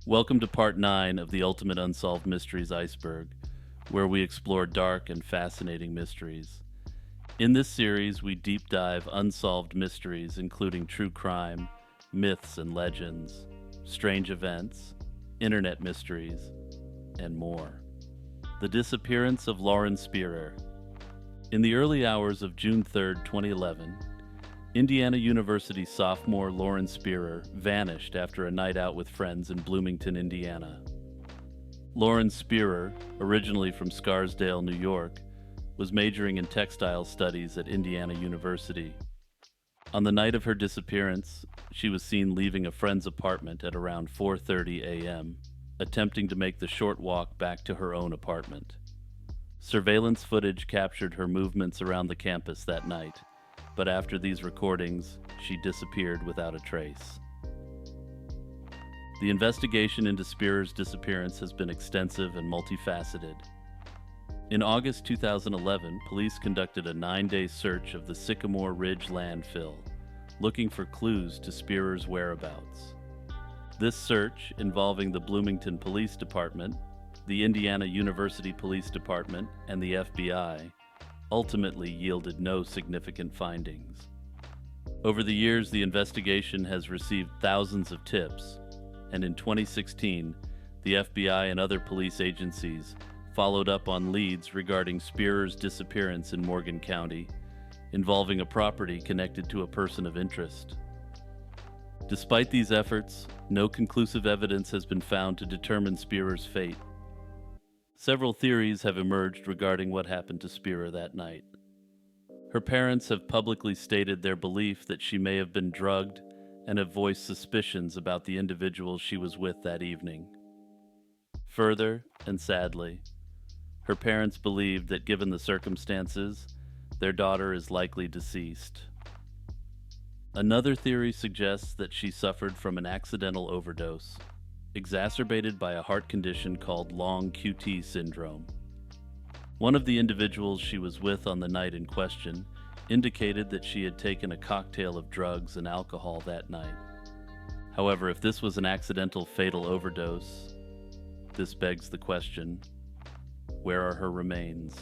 Welcome to part 9 of the Ultimate Unsolved Mysteries Iceberg, where we explore dark and fascinating mysteries. In this series, we deep dive unsolved mysteries including true crime, myths and legends, strange events, internet mysteries, and more. The disappearance of Lauren Spearer. In the early hours of June 3, 2011, Indiana University sophomore Lauren Spearer vanished after a night out with friends in Bloomington, Indiana. Lauren Spearer, originally from Scarsdale, New York, was majoring in textile studies at Indiana University. On the night of her disappearance, she was seen leaving a friend's apartment at around 4:30 a.m., attempting to make the short walk back to her own apartment. Surveillance footage captured her movements around the campus that night, but after these recordings, she disappeared without a trace. The investigation into Spearer's disappearance has been extensive and multifaceted. In August 2011, police conducted a 9-day search of the Sycamore Ridge landfill, looking for clues to Spearer's whereabouts. This search, involving the Bloomington Police Department, the Indiana University Police Department, and the FBI, ultimately yielded no significant findings. Over the years, the investigation has received thousands of tips, and in 2016, the FBI and other police agencies followed up on leads regarding Spearer's disappearance in Morgan County, involving a property connected to a person of interest. Despite these efforts, no conclusive evidence has been found to determine Spearer's fate. Several theories have emerged regarding what happened to Spearer that night. Her parents have publicly stated their belief that she may have been drugged and have voiced suspicions about the individual she was with that evening. Further, and sadly, her parents believe that given the circumstances, their daughter is likely deceased. Another theory suggests that she suffered from an accidental overdose, exacerbated by a heart condition called long QT syndrome. One of the individuals she was with on the night in question indicated that she had taken a cocktail of drugs and alcohol that night. However, if this was an accidental fatal overdose, this begs the question, where are her remains?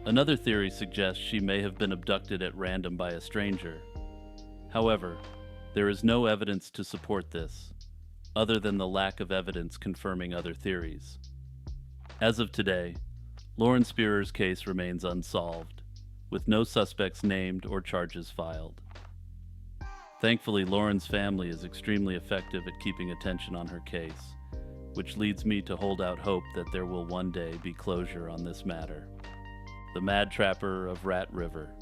Another theory suggests she may have been abducted at random by a stranger. However, there is no evidence to support this, other than the lack of evidence confirming other theories. As of today, Lauren Spearer's case remains unsolved, with no suspects named or charges filed. Thankfully, Lauren's family is extremely effective at keeping attention on her case, which leads me to hold out hope that there will one day be closure on this matter. The Mad Trapper of Rat River.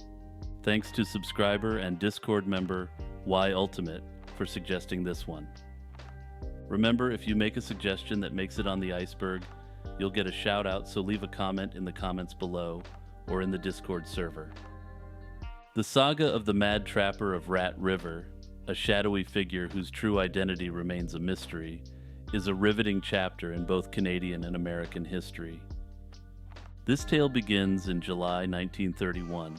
Thanks to subscriber and Discord member Y Ultimate for suggesting this one. Remember, if you make a suggestion that makes it on the iceberg, you'll get a shout out, so leave a comment in the comments below or in the Discord server. The saga of the Mad Trapper of Rat River, a shadowy figure whose true identity remains a mystery, is a riveting chapter in both Canadian and American history. This tale begins in July 1931,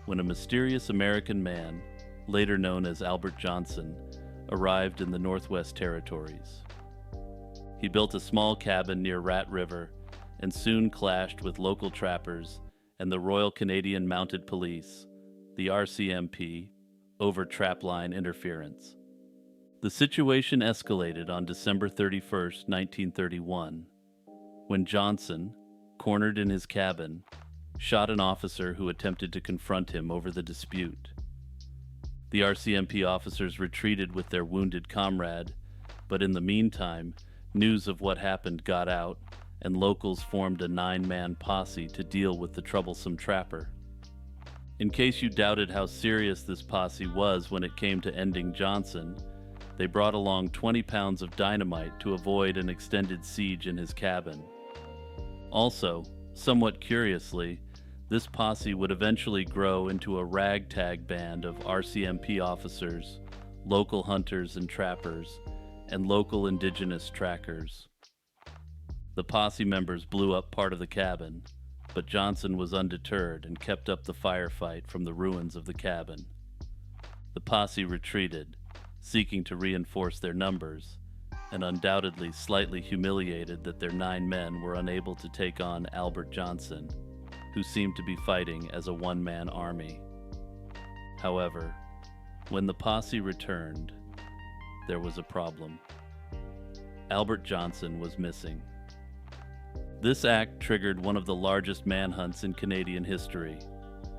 when a mysterious American man, later known as Albert Johnson, arrived in the Northwest Territories. He built a small cabin near Rat River and soon clashed with local trappers and the Royal Canadian Mounted Police, the RCMP, over trapline interference. The situation escalated on December 31, 1931, when Johnson, cornered in his cabin, shot an officer who attempted to confront him over the dispute. The RCMP officers retreated with their wounded comrade, but in the meantime, news of what happened got out, and locals formed a 9-man posse to deal with the troublesome trapper. In case you doubted how serious this posse was when it came to ending Johnson, they brought along 20 pounds of dynamite to avoid an extended siege in his cabin. Also, somewhat curiously, this posse would eventually grow into a ragtag band of RCMP officers, local hunters and trappers, and local indigenous trackers. The posse members blew up part of the cabin, but Johnson was undeterred and kept up the firefight from the ruins of the cabin. The posse retreated, seeking to reinforce their numbers, and undoubtedly slightly humiliated that their 9 men were unable to take on Albert Johnson, who seemed to be fighting as a one-man army. However, when the posse returned, there was a problem. Albert Johnson was missing. This act triggered one of the largest manhunts in Canadian history,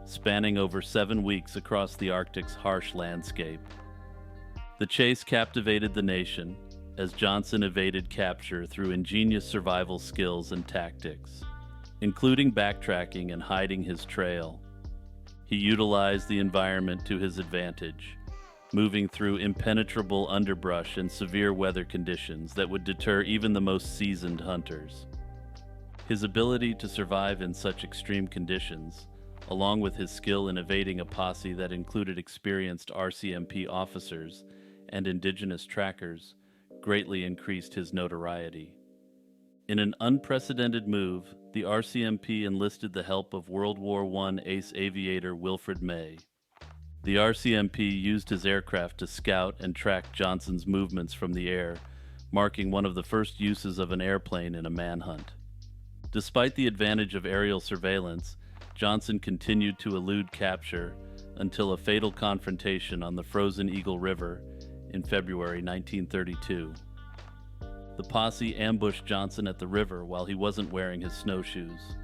spanning over 7 weeks across the Arctic's harsh landscape. The chase captivated the nation as Johnson evaded capture through ingenious survival skills and tactics, including backtracking and hiding his trail. He utilized the environment to his advantage, moving through impenetrable underbrush and severe weather conditions that would deter even the most seasoned hunters. His ability to survive in such extreme conditions, along with his skill in evading a posse that included experienced RCMP officers and indigenous trackers, greatly increased his notoriety. In an unprecedented move, the RCMP enlisted the help of World War I ace aviator Wilfred May. The RCMP used his aircraft to scout and track Johnson's movements from the air, marking one of the first uses of an airplane in a manhunt. Despite the advantage of aerial surveillance, Johnson continued to elude capture until a fatal confrontation on the frozen Eagle River in February 1932. The posse ambushed Johnson at the river while he wasn't wearing his snowshoes.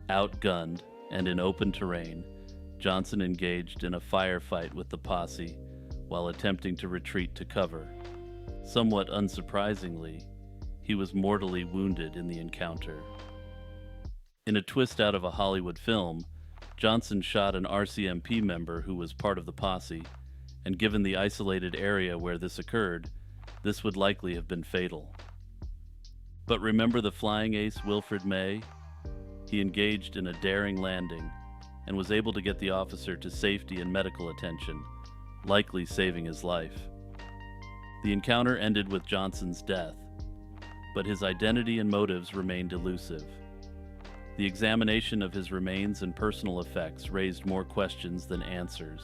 Outgunned and in open terrain, Johnson engaged in a firefight with the posse while attempting to retreat to cover. Somewhat unsurprisingly, he was mortally wounded in the encounter. In a twist out of a Hollywood film, Johnson shot an RCMP member who was part of the posse, and given the isolated area where this occurred, this would likely have been fatal. But remember the flying ace Wilfred May? He engaged in a daring landing and was able to get the officer to safety and medical attention, likely saving his life. The encounter ended with Johnson's death, but his identity and motives remained elusive. The examination of his remains and personal effects raised more questions than answers,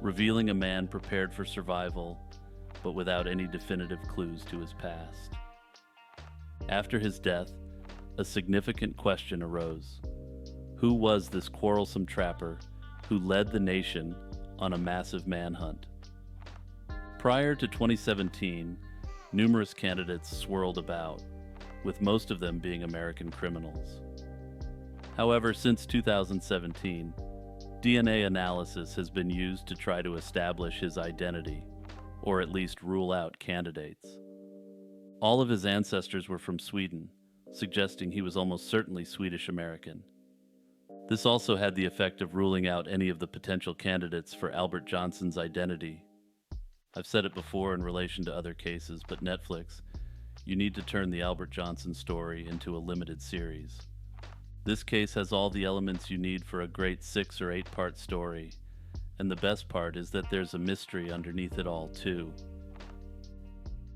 revealing a man prepared for survival, but without any definitive clues to his past. After his death, a significant question arose. Who was this quarrelsome trapper who led the nation on a massive manhunt? Prior to 2017, numerous candidates swirled about, with most of them being American criminals. However, since 2017, DNA analysis has been used to try to establish his identity, or at least rule out candidates. All of his ancestors were from Sweden, suggesting he was almost certainly Swedish-American. This also had the effect of ruling out any of the potential candidates for Albert Johnson's identity. I've said it before in relation to other cases, but Netflix, you need to turn the Albert Johnson story into a limited series. This case has all the elements you need for a great 6 or 8 part story, and the best part is that there's a mystery underneath it all too.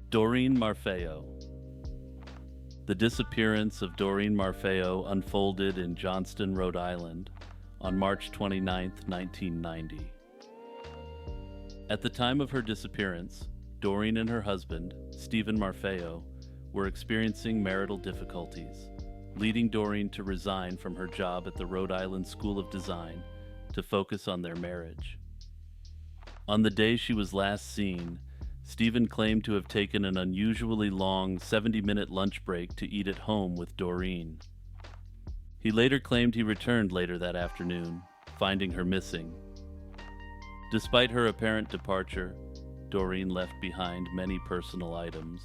Doreen Marfeo. The disappearance of Doreen Marfeo unfolded in Johnston, Rhode Island on March 29, 1990. At the time of her disappearance, Doreen and her husband, Stephen Marfeo, were experiencing marital difficulties, leading Doreen to resign from her job at the Rhode Island School of Design to focus on their marriage. On the day she was last seen, Stephen claimed to have taken an unusually long 70-minute lunch break to eat at home with Doreen. He later claimed he returned later that afternoon, finding her missing. Despite her apparent departure, Doreen left behind many personal items,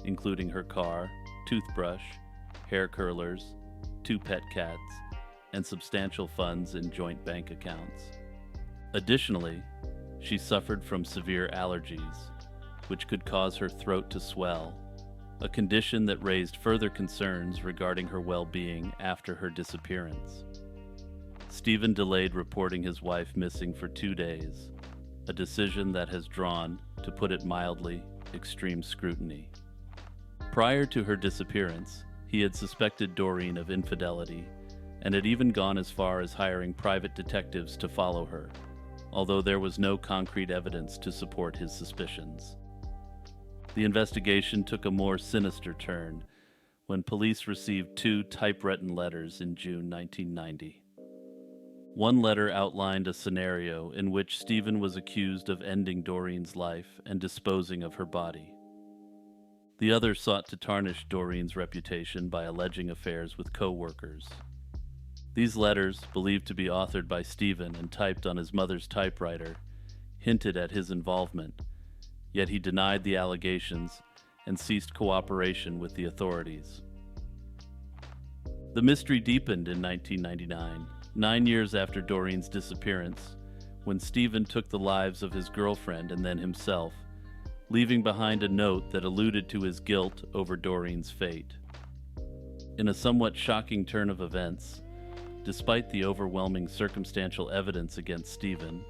including her car, toothbrush, hair curlers, 2 pet cats, and substantial funds in joint bank accounts. Additionally, she suffered from severe allergies, which could cause her throat to swell, a condition that raised further concerns regarding her well-being after her disappearance. Stephen delayed reporting his wife missing for 2 days, a decision that has drawn, to put it mildly, extreme scrutiny. Prior to her disappearance, he had suspected Doreen of infidelity and had even gone as far as hiring private detectives to follow her, although there was no concrete evidence to support his suspicions. The investigation took a more sinister turn when police received two typewritten letters in June 1990. One letter outlined a scenario in which Stephen was accused of ending Doreen's life and disposing of her body. The other sought to tarnish Doreen's reputation by alleging affairs with co-workers. These letters, believed to be authored by Stephen and typed on his mother's typewriter, hinted at his involvement, yet he denied the allegations and ceased cooperation with the authorities. The mystery deepened in 1999, 9 years after Doreen's disappearance, when Stephen took the lives of his girlfriend and then himself, leaving behind a note that alluded to his guilt over Doreen's fate. In a somewhat shocking turn of events, despite the overwhelming circumstantial evidence against Stephen,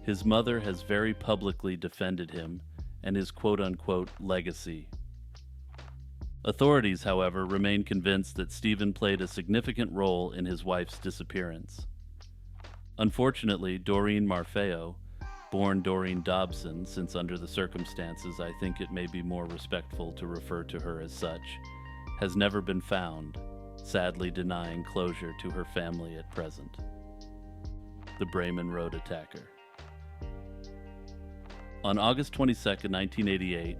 his mother has very publicly defended him and his quote-unquote legacy. Authorities, however, remain convinced that Stephen played a significant role in his wife's disappearance. Unfortunately, Doreen Marfeo, born Doreen Dobson, since under the circumstances I think it may be more respectful to refer to her as such, has never been found, sadly denying closure to her family at present. The Bremen Road Attacker. On August 22, 1988,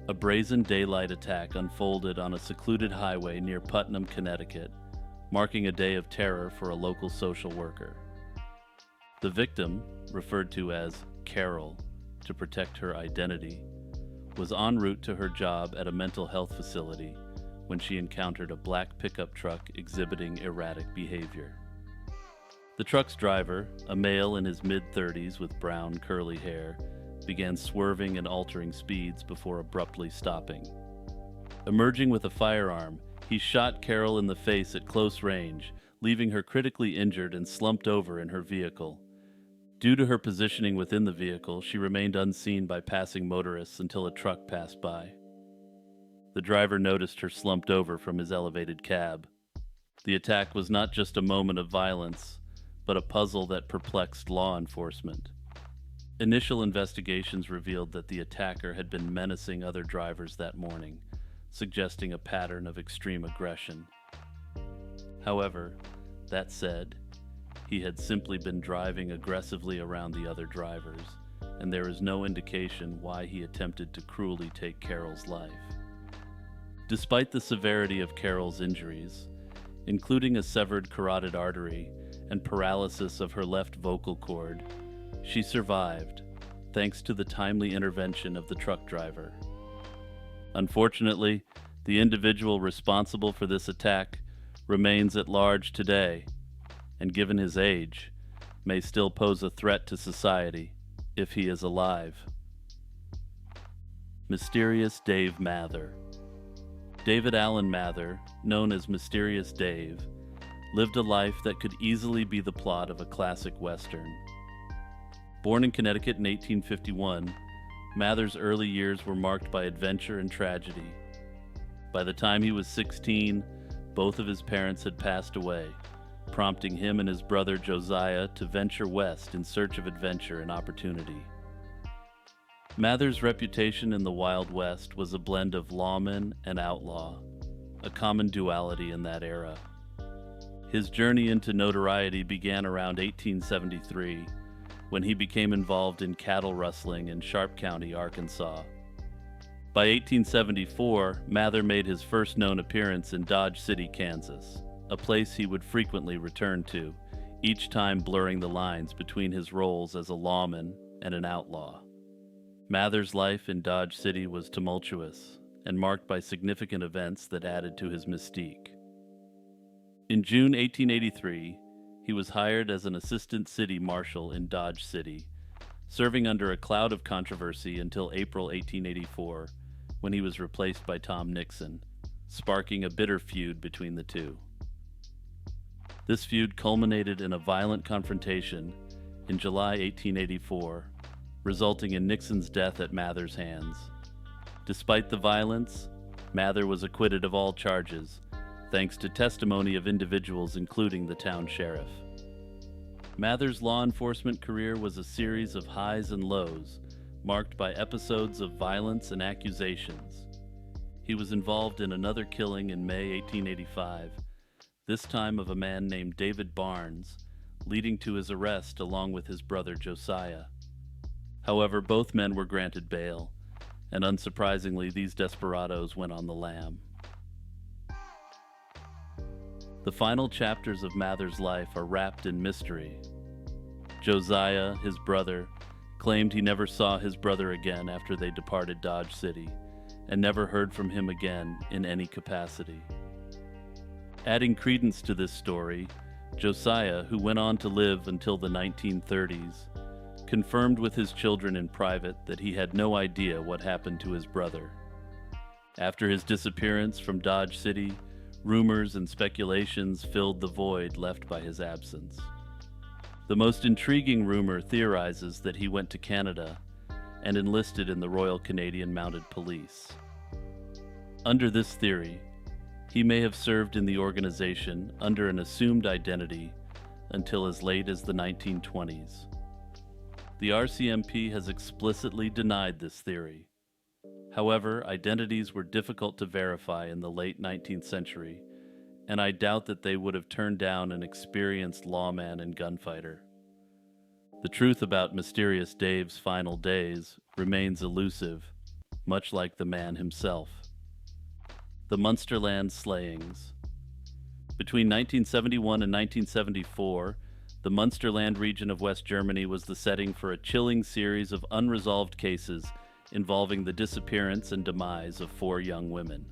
a brazen daylight attack unfolded on a secluded highway near Putnam, Connecticut, marking a day of terror for a local social worker. The victim, referred to as Carol to protect her identity, was en route to her job at a mental health facility when she encountered a black pickup truck exhibiting erratic behavior. The truck's driver, a male in his mid-30s with brown curly hair, began swerving and altering speeds before abruptly stopping. Emerging with a firearm, he shot Carol in the face at close range, leaving her critically injured and slumped over in her vehicle. Due to her positioning within the vehicle, she remained unseen by passing motorists until a truck passed by. The driver noticed her slumped over from his elevated cab. The attack was not just a moment of violence, but a puzzle that perplexed law enforcement. Initial investigations revealed that the attacker had been menacing other drivers that morning, suggesting a pattern of extreme aggression. However, that said, he had simply been driving aggressively around the other drivers, and there is no indication why he attempted to cruelly take Carol's life. Despite the severity of Carol's injuries, including a severed carotid artery and paralysis of her left vocal cord, she survived, thanks to the timely intervention of the truck driver. Unfortunately, the individual responsible for this attack remains at large today, and given his age, may still pose a threat to society if he is alive. Mysterious Dave Mather. David Allen Mather, known as Mysterious Dave, lived a life that could easily be the plot of a classic Western. Born in Connecticut in 1851, Mather's early years were marked by adventure and tragedy. By the time he was 16, both of his parents had passed away, prompting him and his brother Josiah to venture west in search of adventure and opportunity. Mather's reputation in the Wild West was a blend of lawman and outlaw, a common duality in that era. His journey into notoriety began around 1873, when he became involved in cattle rustling in Sharp County, Arkansas. By 1874, Mather made his first known appearance in Dodge City, Kansas, a place he would frequently return to, each time blurring the lines between his roles as a lawman and an outlaw. Mather's life in Dodge City was tumultuous and marked by significant events that added to his mystique. In June 1883, he was hired as an assistant city marshal in Dodge City, serving under a cloud of controversy until April 1884, when he was replaced by Tom Nixon, sparking a bitter feud between the two. This feud culminated in a violent confrontation in July 1884, resulting in Nixon's death at Mather's hands. Despite the violence, Mather was acquitted of all charges, thanks to testimony of individuals including the town sheriff. Mather's law enforcement career was a series of highs and lows, marked by episodes of violence and accusations. He was involved in another killing in May 1885, this time of a man named David Barnes, leading to his arrest along with his brother Josiah. However, both men were granted bail, and unsurprisingly, these desperados went on the lam. The final chapters of Mather's life are wrapped in mystery. Josiah, his brother, claimed he never saw his brother again after they departed Dodge City, and never heard from him again in any capacity. Adding credence to this story, Josiah, who went on to live until the 1930s, confirmed with his children in private that he had no idea what happened to his brother. After his disappearance from Dodge City, rumors and speculations filled the void left by his absence. The most intriguing rumor theorizes that he went to Canada and enlisted in the Royal Canadian Mounted Police. Under this theory, he may have served in the organization under an assumed identity until as late as the 1920s. The RCMP has explicitly denied this theory. However, identities were difficult to verify in the late 19th century, and I doubt that they would have turned down an experienced lawman and gunfighter. The truth about Mysterious Dave's final days remains elusive, much like the man himself. The Munsterland Slayings. Between 1971 and 1974, the Munsterland region of West Germany was the setting for a chilling series of unresolved cases involving the disappearance and demise of 4 young women.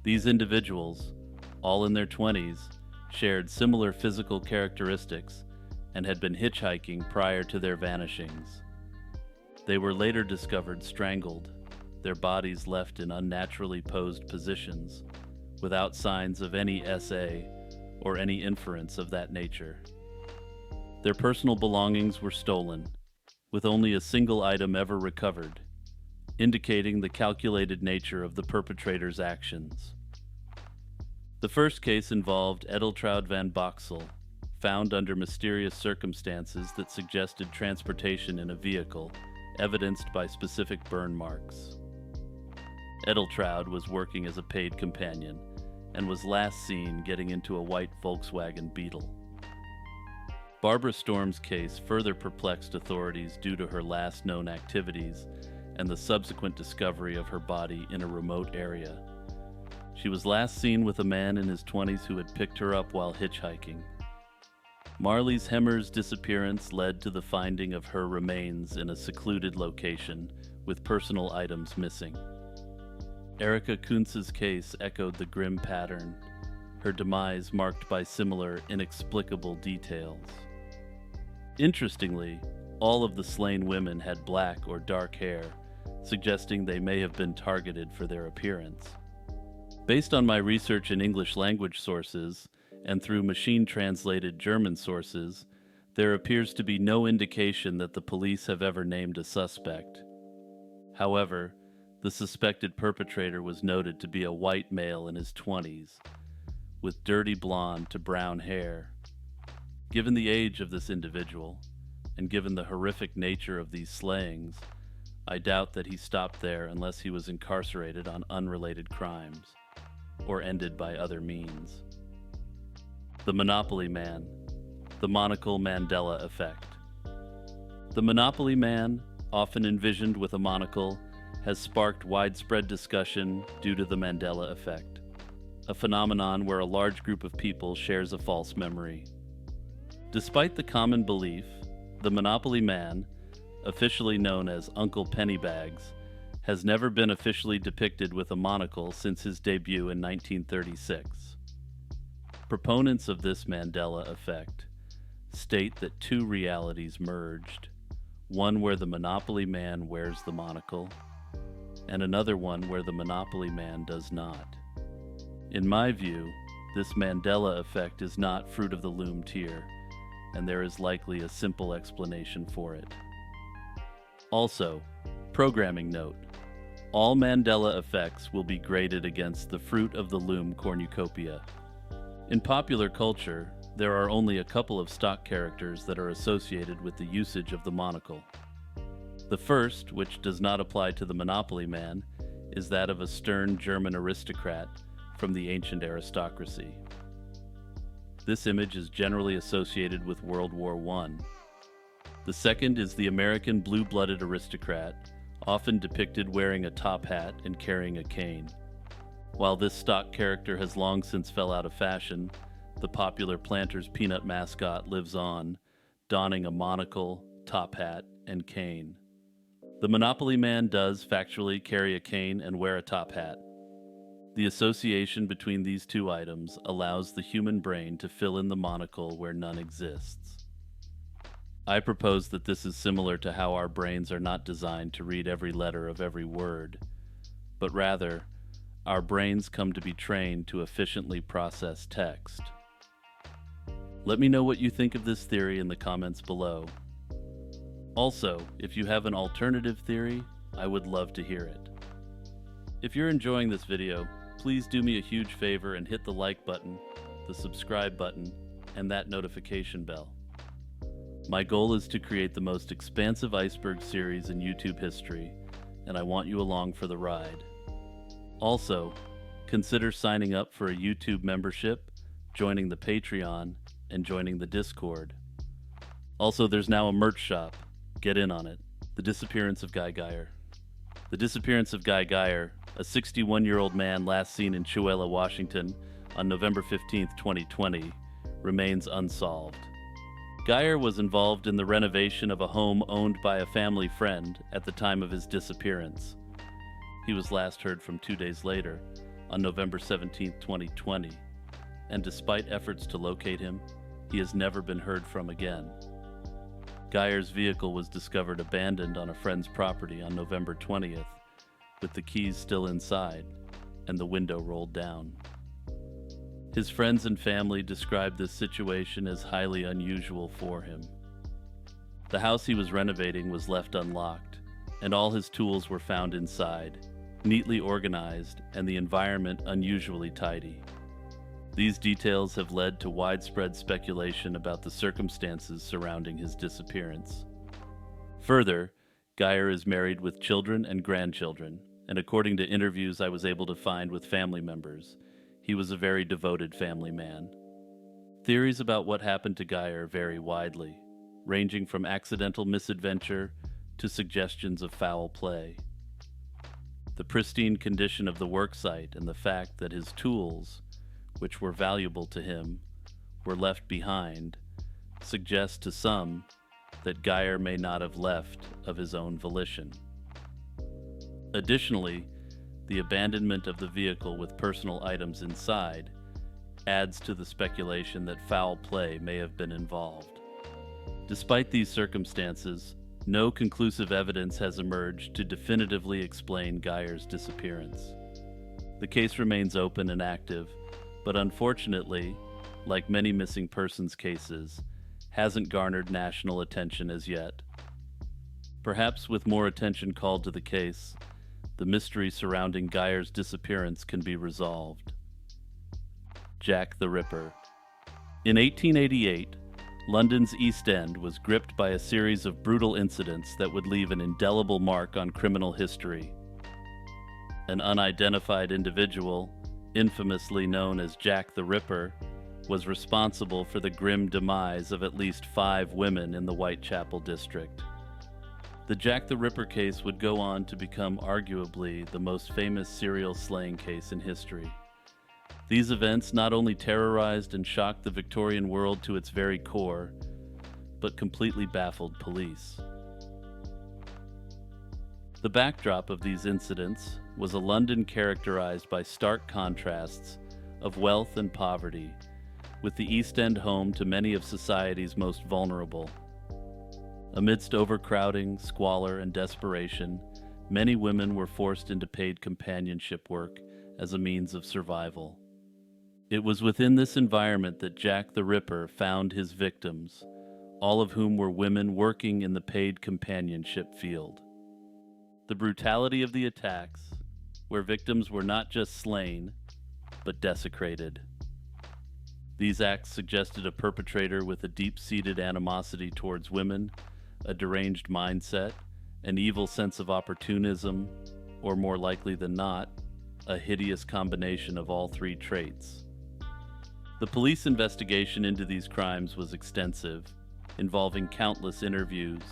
These individuals, all in their 20s, shared similar physical characteristics and had been hitchhiking prior to their vanishings. They were later discovered strangled, their bodies left in unnaturally posed positions, without signs of any SA or any inference of that nature. Their personal belongings were stolen, with only a single item ever recovered, indicating the calculated nature of the perpetrator's actions. The first case involved Edeltraud van Boxel, found under mysterious circumstances that suggested transportation in a vehicle, evidenced by specific burn marks. Edeltraud was working as a paid companion and was last seen getting into a white Volkswagen Beetle. Barbara Storm's case further perplexed authorities due to her last known activities and the subsequent discovery of her body in a remote area. She was last seen with a man in his 20s who had picked her up while hitchhiking. Marlies Hemmer's disappearance led to the finding of her remains in a secluded location with personal items missing. Erika Kuntz's case echoed the grim pattern, her demise marked by similar, inexplicable details. Interestingly, all of the slain women had black or dark hair, suggesting they may have been targeted for their appearance. Based on my research in English language sources and through machine-translated German sources, there appears to be no indication that the police have ever named a suspect. However, the suspected perpetrator was noted to be a white male in his 20s, with dirty blonde to brown hair. Given the age of this individual, and given the horrific nature of these slayings, I doubt that he stopped there unless he was incarcerated on unrelated crimes, or ended by other means. The Monopoly Man, the Monocle Mandela Effect. The Monopoly Man, often envisioned with a monocle, has sparked widespread discussion due to the Mandela Effect, a phenomenon where a large group of people shares a false memory. Despite the common belief, the Monopoly Man, officially known as Uncle Pennybags, has never been officially depicted with a monocle since his debut in 1936. Proponents of this Mandela Effect state that 2 realities merged, one where the Monopoly Man wears the monocle, and another one where the Monopoly Man does not. In my view, this Mandela Effect is not fruit of the loom tier, and there is likely a simple explanation for it. Also, programming note: all Mandela effects will be graded against the fruit of the loom cornucopia. In popular culture, there are only a couple of stock characters that are associated with the usage of the monocle. The first, which does not apply to the Monopoly Man, is that of a stern German aristocrat from the ancient aristocracy. This image is generally associated with World War I. The second is the American blue-blooded aristocrat, often depicted wearing a top hat and carrying a cane. While this stock character has long since fell out of fashion, the popular Planters Peanut mascot lives on, donning a monocle, top hat, and cane. The Monopoly Man does factually carry a cane and wear a top hat. The association between these two items allows the human brain to fill in the monocle where none exists. I propose that this is similar to how our brains are not designed to read every letter of every word, but rather, our brains come to be trained to efficiently process text. Let me know what you think of this theory in the comments below. Also, if you have an alternative theory, I would love to hear it. If you're enjoying this video, please do me a huge favor and hit the like button, the subscribe button, and that notification bell. My goal is to create the most expansive iceberg series in YouTube history, and I want you along for the ride. Also, consider signing up for a YouTube membership, joining the Patreon, and joining the Discord. Also, there's now a merch shop. Get in on it. The Disappearance of Guy Geyer. The Disappearance of Guy Geyer, a 61-year-old man last seen in Chewela, Washington on November 15, 2020, remains unsolved. Geyer was involved in the renovation of a home owned by a family friend at the time of his disappearance. He was last heard from 2 days later, on November 17, 2020, and despite efforts to locate him, he has never been heard from again. Geyer's vehicle was discovered abandoned on a friend's property on November 20th, with the keys still inside and the window rolled down. His friends and family described this situation as highly unusual for him. The house he was renovating was left unlocked, and all his tools were found inside, neatly organized, and the environment unusually tidy. These details have led to widespread speculation about the circumstances surrounding his disappearance. Further, Geyer is married with children and grandchildren, and according to interviews I was able to find with family members, he was a very devoted family man. Theories about what happened to Geyer vary widely, ranging from accidental misadventure to suggestions of foul play. The pristine condition of the worksite and the fact that his tools, which were valuable to him, were left behind, suggest to some that Geyer may not have left of his own volition. Additionally, the abandonment of the vehicle with personal items inside adds to the speculation that foul play may have been involved. Despite these circumstances, no conclusive evidence has emerged to definitively explain Geyer's disappearance. The case remains open and active, but unfortunately, like many missing persons cases, hasn't garnered national attention as yet. Perhaps with more attention called to the case, the mystery surrounding Geyer's disappearance can be resolved. Jack the Ripper. In 1888, London's East End was gripped by a series of brutal incidents that would leave an indelible mark on criminal history. An unidentified individual, infamously known as Jack the Ripper, was responsible for the grim demise of at least 5 women in the Whitechapel district. The Jack the Ripper case would go on to become arguably the most famous serial slaying case in history. These events not only terrorized and shocked the Victorian world to its very core, but completely baffled police. The backdrop of these incidents was a London characterized by stark contrasts of wealth and poverty, with the East End home to many of society's most vulnerable. Amidst overcrowding, squalor, and desperation, many women were forced into paid companionship work as a means of survival. It was within this environment that Jack the Ripper found his victims, all of whom were women working in the paid companionship field. The brutality of the attacks, where victims were not just slain, but desecrated. These acts suggested a perpetrator with a deep-seated animosity towards women, a deranged mindset, an evil sense of opportunism, or more likely than not, a hideous combination of all three traits. The police investigation into these crimes was extensive, involving countless interviews,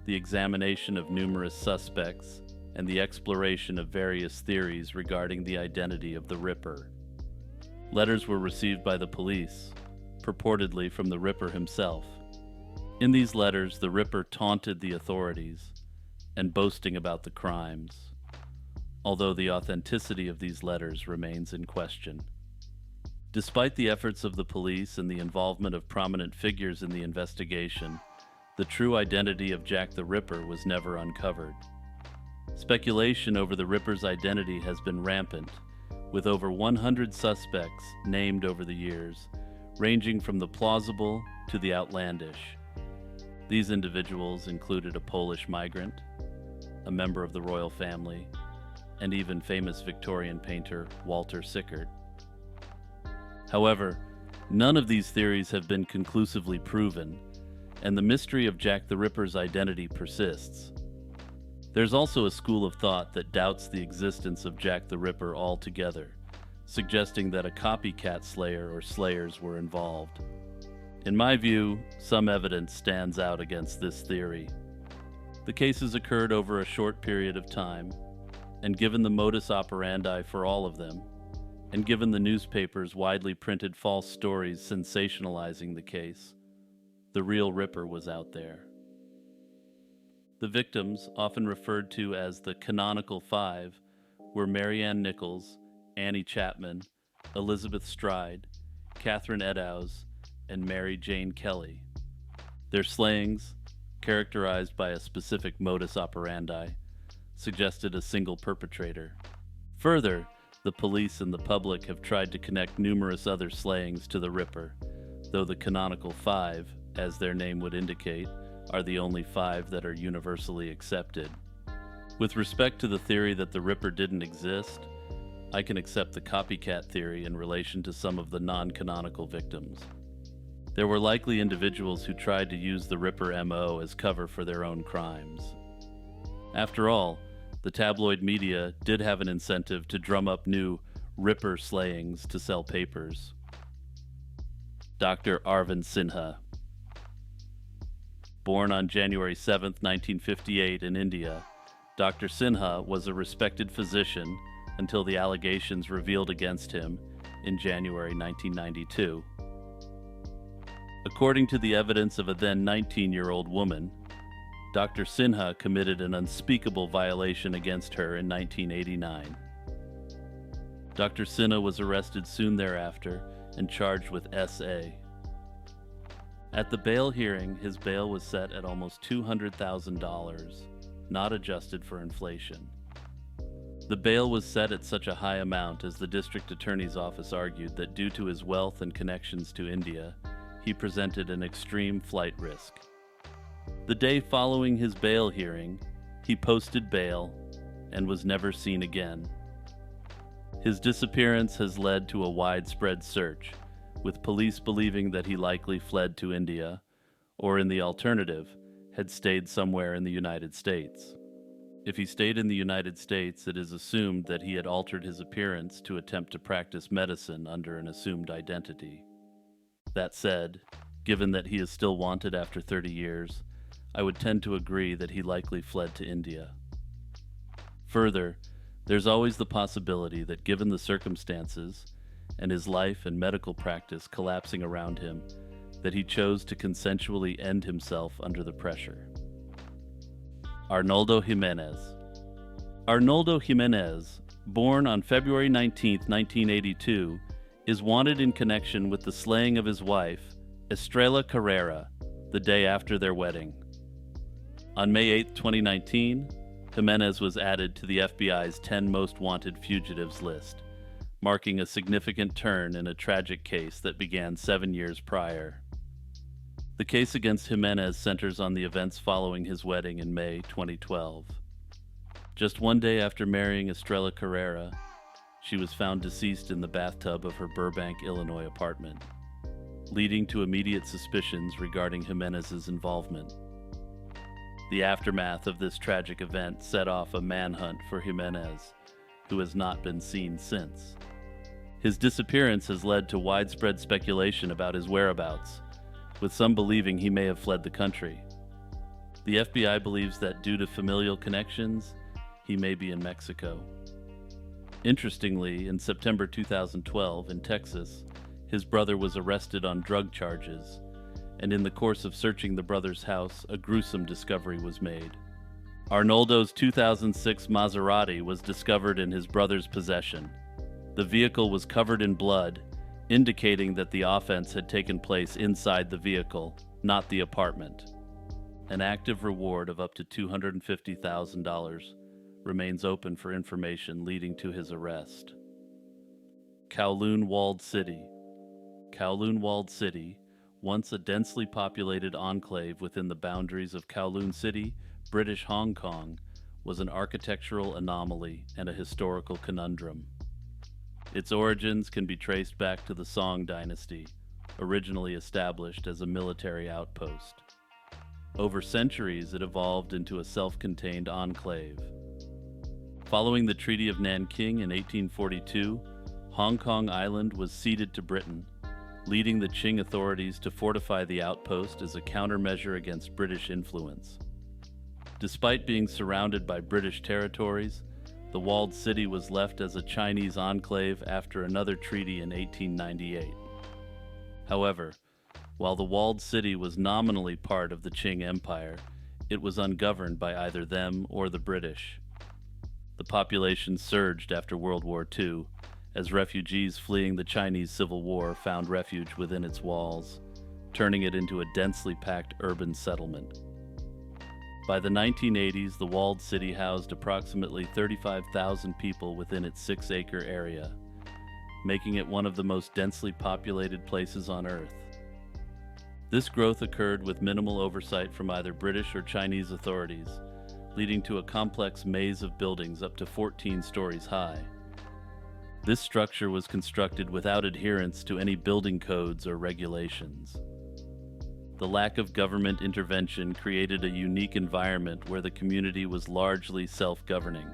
the examination of numerous suspects, and the exploration of various theories regarding the identity of the Ripper. Letters were received by the police, purportedly from the Ripper himself. In these letters, the Ripper taunted the authorities and boasting about the crimes, although the authenticity of these letters remains in question. Despite the efforts of the police and the involvement of prominent figures in the investigation, the true identity of Jack the Ripper was never uncovered. Speculation over the Ripper's identity has been rampant, with over 100 suspects named over the years, ranging from the plausible to the outlandish. These individuals included a Polish migrant, a member of the royal family, and even famous Victorian painter Walter Sickert. However, none of these theories have been conclusively proven, and the mystery of Jack the Ripper's identity persists. There's also a school of thought that doubts the existence of Jack the Ripper altogether, suggesting that a copycat slayer or slayers were involved. In my view, some evidence stands out against this theory. The cases occurred over a short period of time, and given the modus operandi for all of them, and given the newspapers widely printed false stories sensationalizing the case, the real Ripper was out there. The victims, often referred to as the Canonical Five, were Marianne Nichols, Annie Chapman, Elizabeth Stride, Catherine Eddowes, and Mary Jane Kelly. Their slayings, characterized by a specific modus operandi, suggested a single perpetrator. Further, the police and the public have tried to connect numerous other slayings to the Ripper, though the Canonical Five, as their name would indicate, are the only five that are universally accepted. With respect to the theory that the Ripper didn't exist, I can accept the copycat theory in relation to some of the non-canonical victims. There were likely individuals who tried to use the Ripper MO as cover for their own crimes. After all, the tabloid media did have an incentive to drum up new Ripper slayings to sell papers. Dr. Arvind Sinha. Born on January 7, 1958 in India, Dr. Sinha was a respected physician until the allegations revealed against him in January 1992. According to the evidence of a then 19-year-old woman, Dr. Sinha committed an unspeakable violation against her in 1989. Dr. Sinha was arrested soon thereafter and charged with SA. At the bail hearing, his bail was set at almost $200,000, not adjusted for inflation. The bail was set at such a high amount as the district attorney's office argued that due to his wealth and connections to India, he presented an extreme flight risk. The day following his bail hearing, he posted bail and was never seen again. His disappearance has led to a widespread search, with police believing that he likely fled to India, or in the alternative, had stayed somewhere in the United States. If he stayed in the United States, it is assumed that he had altered his appearance to attempt to practice medicine under an assumed identity. That said, given that he is still wanted after 30 years, I would tend to agree that he likely fled to India. Further, there's always the possibility that given the circumstances, and his life and medical practice collapsing around him, that he chose to consensually end himself under the pressure. Arnoldo Jimenez. Arnoldo Jimenez, born on February 19, 1982, is wanted in connection with the slaying of his wife, Estrella Carrera, the day after their wedding. On May 8, 2019, Jimenez was added to the FBI's 10 most wanted fugitives list, marking a significant turn in a tragic case that began 7 years prior. The case against Jimenez centers on the events following his wedding in May 2012. Just one day after marrying Estrella Carrera, she was found deceased in the bathtub of her Burbank, Illinois apartment, leading to immediate suspicions regarding Jimenez's involvement. The aftermath of this tragic event set off a manhunt for Jimenez, who has not been seen since. His disappearance has led to widespread speculation about his whereabouts, with some believing he may have fled the country. The FBI believes that due to familial connections, he may be in Mexico. Interestingly, in September 2012 in Texas, his brother was arrested on drug charges, and in the course of searching the brother's house, a gruesome discovery was made. Arnoldo's 2006 Maserati was discovered in his brother's possession. The vehicle was covered in blood, indicating that the offense had taken place inside the vehicle, not the apartment. An active reward of up to $250,000 remains open for information leading to his arrest. Kowloon Walled City. Kowloon Walled City, once a densely populated enclave within the boundaries of Kowloon City, British Hong Kong, was an architectural anomaly and a historical conundrum. Its origins can be traced back to the Song dynasty, originally established as a military outpost. Over centuries, it evolved into a self-contained enclave. Following the Treaty of Nanking in 1842, Hong Kong Island was ceded to Britain, leading the Qing authorities to fortify the outpost as a countermeasure against British influence. Despite being surrounded by British territories, the walled city was left as a Chinese enclave after another treaty in 1898. However, while the walled city was nominally part of the Qing Empire, it was ungoverned by either them or the British. The population surged after World War II, as refugees fleeing the Chinese Civil War found refuge within its walls, turning it into a densely packed urban settlement. By the 1980s, the walled city housed approximately 35,000 people within its 6-acre area, making it one of the most densely populated places on Earth. This growth occurred with minimal oversight from either British or Chinese authorities, leading to a complex maze of buildings up to 14 stories high. This structure was constructed without adherence to any building codes or regulations. The lack of government intervention created a unique environment where the community was largely self-governing.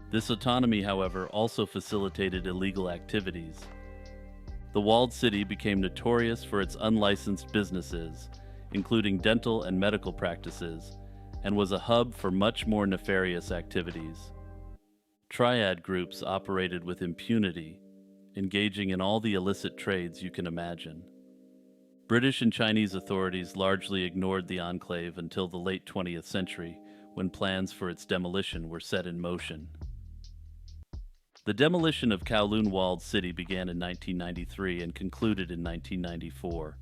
This autonomy, however, also facilitated illegal activities. The walled city became notorious for its unlicensed businesses, including dental and medical practices, and was a hub for much more nefarious activities. Triad groups operated with impunity, engaging in all the illicit trades you can imagine. British and Chinese authorities largely ignored the enclave until the late 20th century, when plans for its demolition were set in motion. The demolition of Kowloon Walled City began in 1993 and concluded in 1994,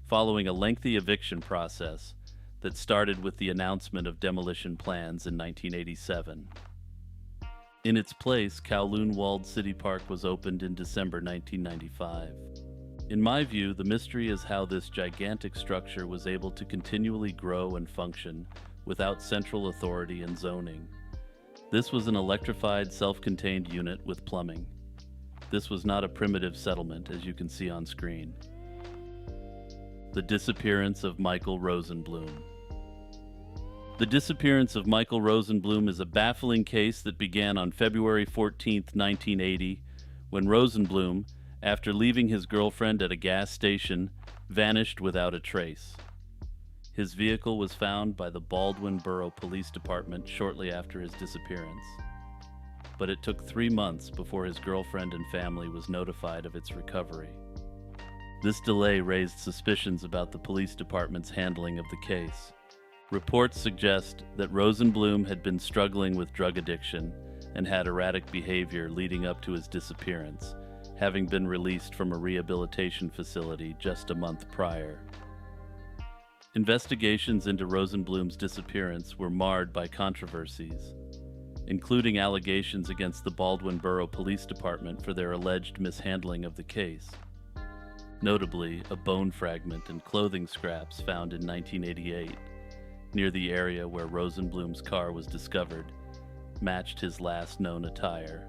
following a lengthy eviction process that started with the announcement of demolition plans in 1987. In its place, Kowloon Walled City Park was opened in December 1995. In my view, the mystery is how this gigantic structure was able to continually grow and function without central authority and zoning. This was an electrified, self-contained unit with plumbing. This was not a primitive settlement, as you can see on screen. The disappearance of Michael Rosenblum. The disappearance of Michael Rosenblum is a baffling case that began on February 14, 1980, when Rosenblum, after leaving his girlfriend at a gas station, vanished without a trace. His vehicle was found by the Baldwin Borough Police Department shortly after his disappearance. But it took 3 months before his girlfriend and family was notified of its recovery. This delay raised suspicions about the police department's handling of the case. Reports suggest that Rosenblum had been struggling with drug addiction and had erratic behavior leading up to his disappearance, having been released from a rehabilitation facility just a month prior. Investigations into Rosenblum's disappearance were marred by controversies, including allegations against the Baldwin Borough Police Department for their alleged mishandling of the case. Notably, a bone fragment and clothing scraps found in 1988, near the area where Rosenblum's car was discovered, matched his last known attire.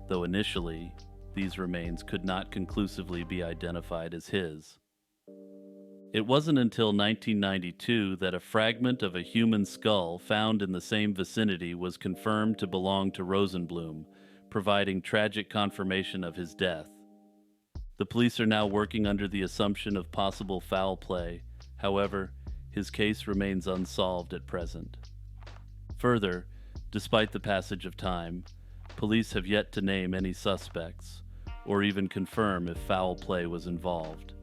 Though initially, these remains could not conclusively be identified as his. It wasn't until 1992 that a fragment of a human skull found in the same vicinity was confirmed to belong to Rosenblum, providing tragic confirmation of his death. The police are now working under the assumption of possible foul play. However, his case remains unsolved at present. Further, despite the passage of time, police have yet to name any suspects, or even confirm if foul play was involved.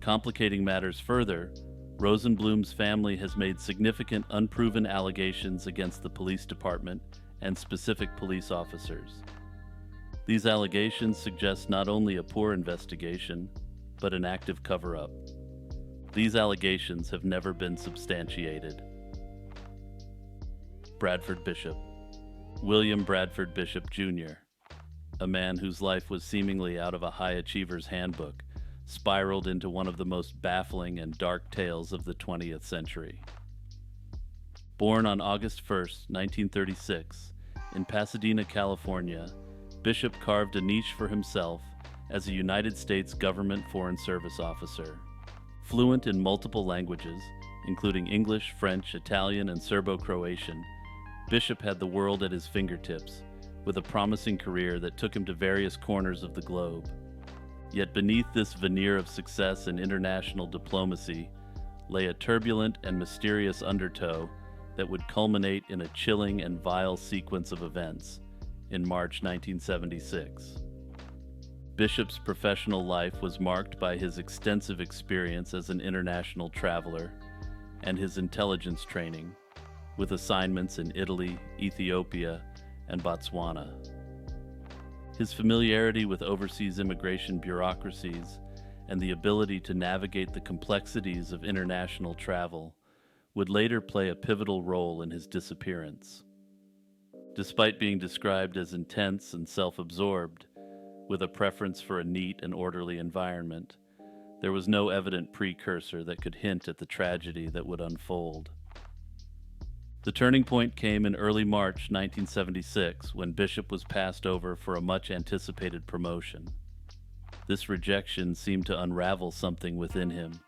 Complicating matters further, Rosenblum's family has made significant unproven allegations against the police department and specific police officers. These allegations suggest not only a poor investigation, but an active cover-up. These allegations have never been substantiated. Bradford Bishop. William Bradford Bishop, Jr., a man whose life was seemingly out of a high achiever's handbook, spiraled into one of the most baffling and dark tales of the 20th century. Born on August 1, 1936, in Pasadena, California, Bishop carved a niche for himself as a United States government Foreign Service officer. Fluent in multiple languages, including English, French, Italian, and Serbo-Croatian, Bishop had the world at his fingertips, with a promising career that took him to various corners of the globe. Yet beneath this veneer of success and international diplomacy lay a turbulent and mysterious undertow that would culminate in a chilling and vile sequence of events in March 1976. Bishop's professional life was marked by his extensive experience as an international traveler and his intelligence training, with assignments in Italy, Ethiopia, and Botswana. His familiarity with overseas immigration bureaucracies and the ability to navigate the complexities of international travel would later play a pivotal role in his disappearance. Despite being described as intense and self-absorbed, with a preference for a neat and orderly environment, there was no evident precursor that could hint at the tragedy that would unfold. The turning point came in early March 1976 when Bishop was passed over for a much-anticipated promotion. This rejection seemed to unravel something within him,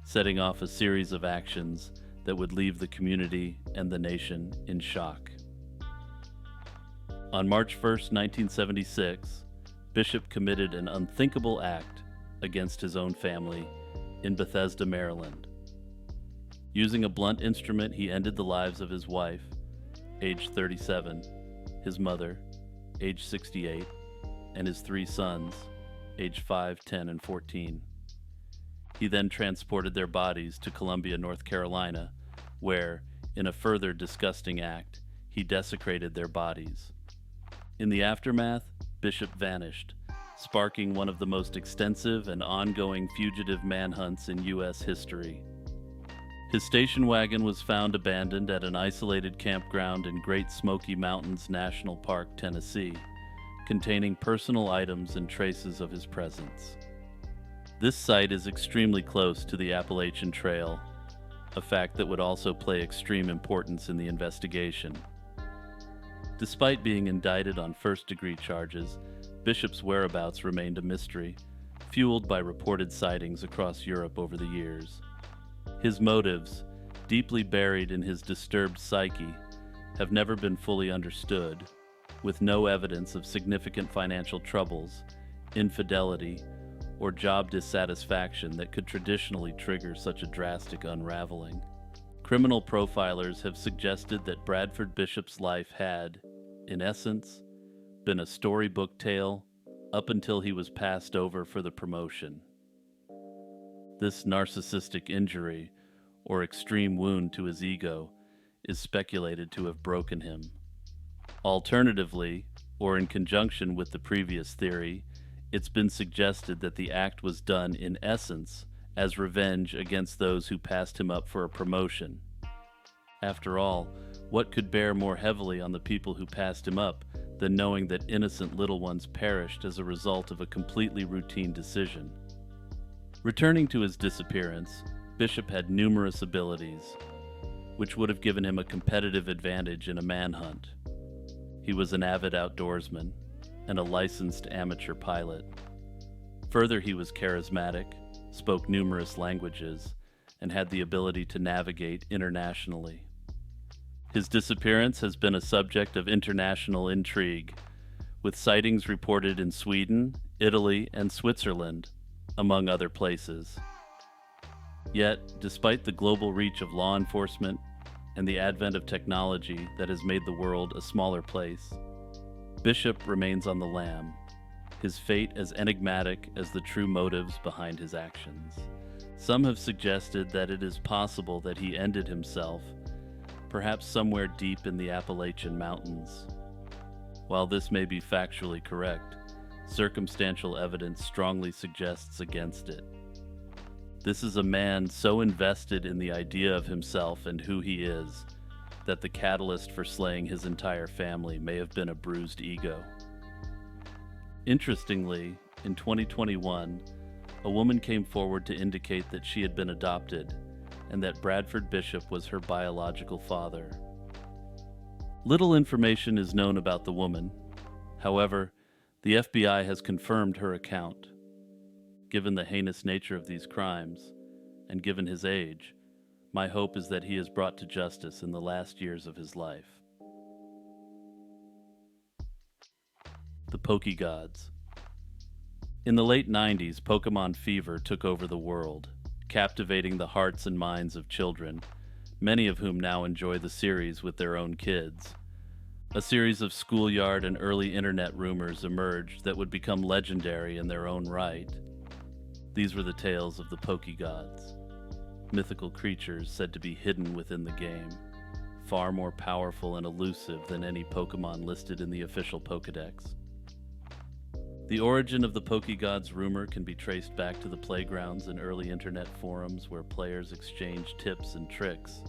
setting off a series of actions that would leave the community and the nation in shock. On March 1, 1976, Bishop committed an unthinkable act against his own family in Bethesda, Maryland. Using a blunt instrument, he ended the lives of his wife, aged 37, his mother, aged 68, and his 3 sons, aged 5, 10, and 14. He then transported their bodies to Columbia, North Carolina, where, in a further disgusting act, he desecrated their bodies. In the aftermath, Bishop vanished, sparking one of the most extensive and ongoing fugitive manhunts in U.S. history. His station wagon was found abandoned at an isolated campground in Great Smoky Mountains National Park, Tennessee, containing personal items and traces of his presence. This site is extremely close to the Appalachian Trail, a fact that would also play extreme importance in the investigation. Despite being indicted on first-degree charges, Bishop's whereabouts remained a mystery, fueled by reported sightings across Europe over the years. His motives, deeply buried in his disturbed psyche, have never been fully understood, with no evidence of significant financial troubles, infidelity, or job dissatisfaction that could traditionally trigger such a drastic unraveling. Criminal profilers have suggested that Bradford Bishop's life had, in essence, been a storybook tale up until he was passed over for the promotion. This narcissistic injury, or extreme wound to his ego, is speculated to have broken him. Alternatively, or in conjunction with the previous theory, it's been suggested that the act was done in essence as revenge against those who passed him up for a promotion. After all, what could bear more heavily on the people who passed him up than knowing that innocent little ones perished as a result of a completely routine decision? Returning to his disappearance, Bishop had numerous abilities, which would have given him a competitive advantage in a manhunt. He was an avid outdoorsman and a licensed amateur pilot. Further, he was charismatic, spoke numerous languages, and had the ability to navigate internationally. His disappearance has been a subject of international intrigue, with sightings reported in Sweden, Italy, and Switzerland, among other places. Yet, despite the global reach of law enforcement and the advent of technology that has made the world a smaller place, Bishop remains on the lam, his fate as enigmatic as the true motives behind his actions. Some have suggested that it is possible that he ended himself, perhaps somewhere deep in the Appalachian Mountains. While this may be factually correct, circumstantial evidence strongly suggests against it. This is a man so invested in the idea of himself and who he is, that the catalyst for slaying his entire family may have been a bruised ego. Interestingly, in 2021, a woman came forward to indicate that she had been adopted and that Bradford Bishop was her biological father. Little information is known about the woman. However, the FBI has confirmed her account. Given the heinous nature of these crimes, and given his age, my hope is that he is brought to justice in the last years of his life. The Pokegods. In the late 90s, Pokemon fever took over the world, captivating the hearts and minds of children, many of whom now enjoy the series with their own kids. A series of schoolyard and early internet rumors emerged that would become legendary in their own right. These were the tales of the Pokegods, mythical creatures said to be hidden within the game, far more powerful and elusive than any Pokemon listed in the official Pokedex. The origin of the Pokegods rumor can be traced back to the playgrounds and early internet forums where players exchanged tips and tricks,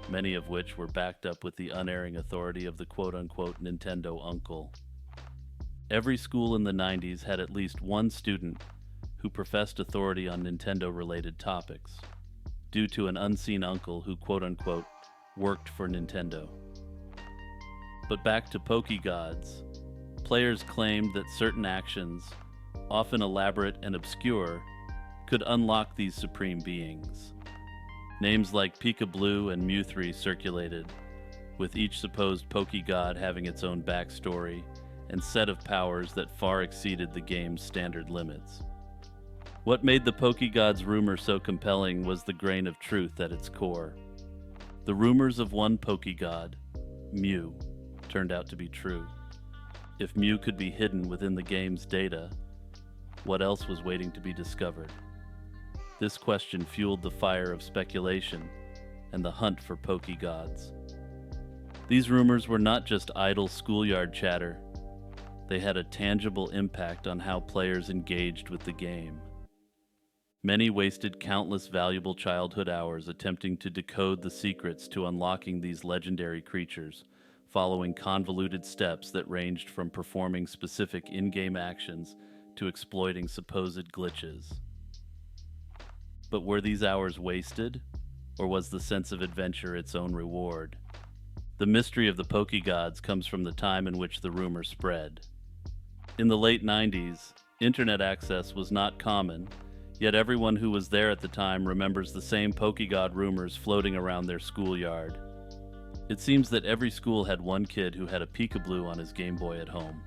many of which were backed up with the unerring authority of the quote-unquote Nintendo uncle. Every school in the 90s had at least one student who professed authority on Nintendo-related topics, due to an unseen uncle who quote-unquote worked for Nintendo. But back to Pokegods, players claimed that certain actions, often elaborate and obscure, could unlock these supreme beings. Names like Pika-Blue and Mew3 circulated, with each supposed Pokegod having its own backstory and set of powers that far exceeded the game's standard limits. What made the Pokegods rumor so compelling was the grain of truth at its core. The rumors of one Pokegod, Mew, turned out to be true. If Mew could be hidden within the game's data, what else was waiting to be discovered? This question fueled the fire of speculation and the hunt for Pokegods. These rumors were not just idle schoolyard chatter. They had a tangible impact on how players engaged with the game. Many wasted countless valuable childhood hours attempting to decode the secrets to unlocking these legendary creatures, following convoluted steps that ranged from performing specific in-game actions to exploiting supposed glitches. But were these hours wasted, or was the sense of adventure its own reward? The mystery of the Pokegods comes from the time in which the rumor spread. In the late 90s, internet access was not common, yet everyone who was there at the time remembers the same Pokegod rumors floating around their schoolyard. It seems that every school had one kid who had a Pika-Blue on his Game Boy at home.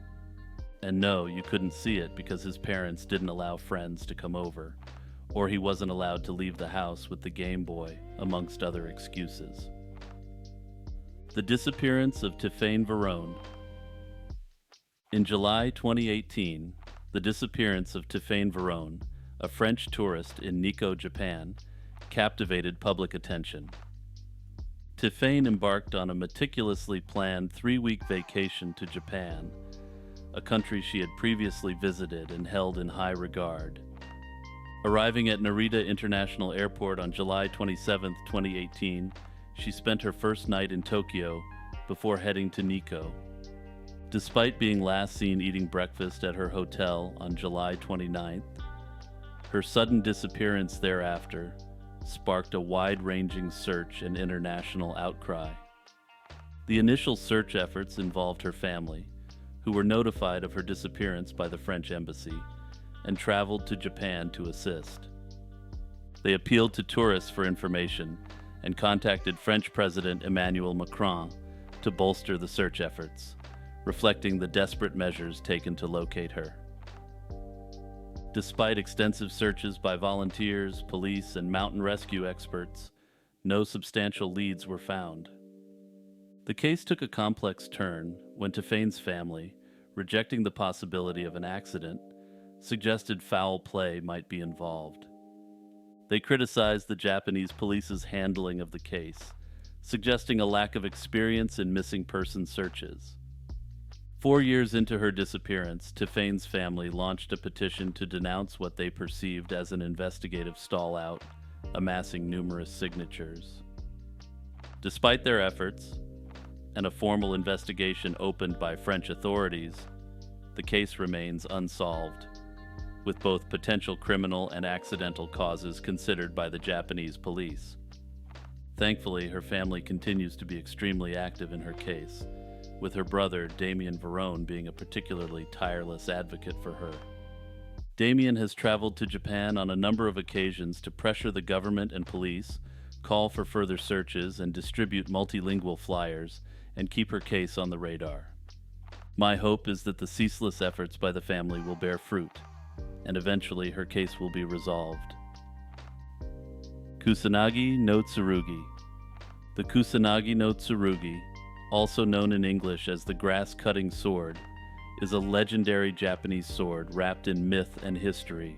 And no, you couldn't see it because his parents didn't allow friends to come over, or he wasn't allowed to leave the house with the Game Boy, amongst other excuses. The disappearance of Tiffaine Varone. In July 2018, the disappearance of Tiffaine Varone, a French tourist in Nikko, Japan, captivated public attention. Tiffaine embarked on a meticulously planned 3-week vacation to Japan, a country she had previously visited and held in high regard. Arriving at Narita International Airport on July 27, 2018, she spent her first night in Tokyo before heading to Nikko. Despite being last seen eating breakfast at her hotel on July 29th, her sudden disappearance thereafter sparked a wide-ranging search and international outcry. The initial search efforts involved her family, who were notified of her disappearance by the French embassy and traveled to Japan to assist. They appealed to tourists for information and contacted French President Emmanuel Macron to bolster the search efforts, reflecting the desperate measures taken to locate her. Despite extensive searches by volunteers, police, and mountain rescue experts, no substantial leads were found. The case took a complex turn when Tifane's family, rejecting the possibility of an accident, suggested foul play might be involved. They criticized the Japanese police's handling of the case, suggesting a lack of experience in missing person searches. 4 years into her disappearance, Tifane's family launched a petition to denounce what they perceived as an investigative stall-out, amassing numerous signatures. Despite their efforts, and a formal investigation opened by French authorities, the case remains unsolved, with both potential criminal and accidental causes considered by the Japanese police. Thankfully, her family continues to be extremely active in her case, with her brother, Damien Verone, being a particularly tireless advocate for her. Damien has traveled to Japan on a number of occasions to pressure the government and police, call for further searches, and distribute multilingual flyers, and keep her case on the radar. My hope is that the ceaseless efforts by the family will bear fruit, and eventually her case will be resolved. Kusanagi no Tsurugi. The Kusanagi no Tsurugi, also known in English as the grass-cutting sword, is a legendary Japanese sword wrapped in myth and history.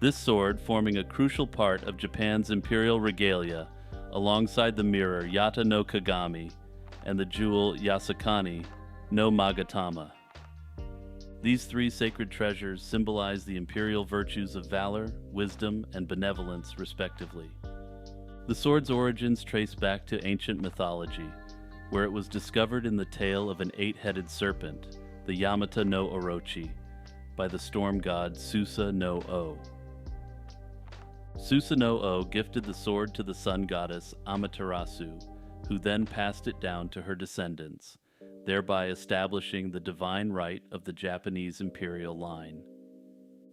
This sword, forming a crucial part of Japan's imperial regalia, alongside the mirror Yata no Kagami and the jewel Yasakani no Magatama. These three sacred treasures symbolize the imperial virtues of valor, wisdom, and benevolence, respectively. The sword's origins trace back to ancient mythology, where it was discovered in the tale of an 8-headed serpent, the Yamata no Orochi, by the storm god Susa no O. Susa no O gifted the sword to the sun goddess Amaterasu, who then passed it down to her descendants, thereby establishing the divine right of the Japanese imperial line.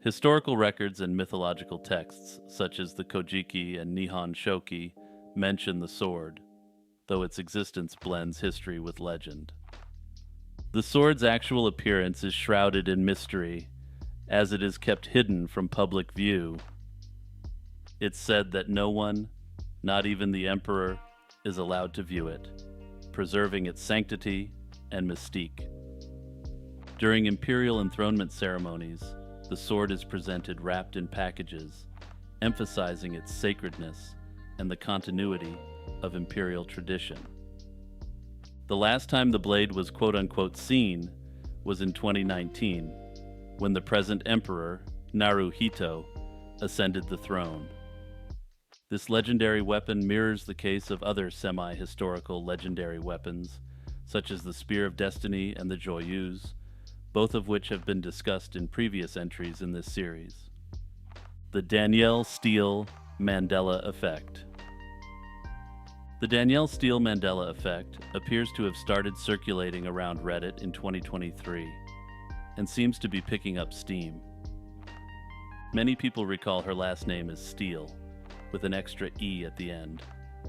Historical records and mythological texts, such as the Kojiki and Nihon Shoki, mention the sword, though its existence blends history with legend. The sword's actual appearance is shrouded in mystery, as it is kept hidden from public view. It's said that no one, not even the emperor, is allowed to view it, preserving its sanctity and mystique. During imperial enthronement ceremonies, the sword is presented wrapped in packages, emphasizing its sacredness and the continuity of imperial tradition. The last time the blade was quote-unquote seen was in 2019, when the present emperor, Naruhito, ascended the throne. This legendary weapon mirrors the case of other semi-historical legendary weapons, such as the Spear of Destiny and the Joyeuse, both of which have been discussed in previous entries in this series. The Danielle Steele Mandela Effect. The Danielle Steele Mandela Effect appears to have started circulating around Reddit in 2023, and seems to be picking up steam. Many people recall her last name as Steele, with an extra E at the end,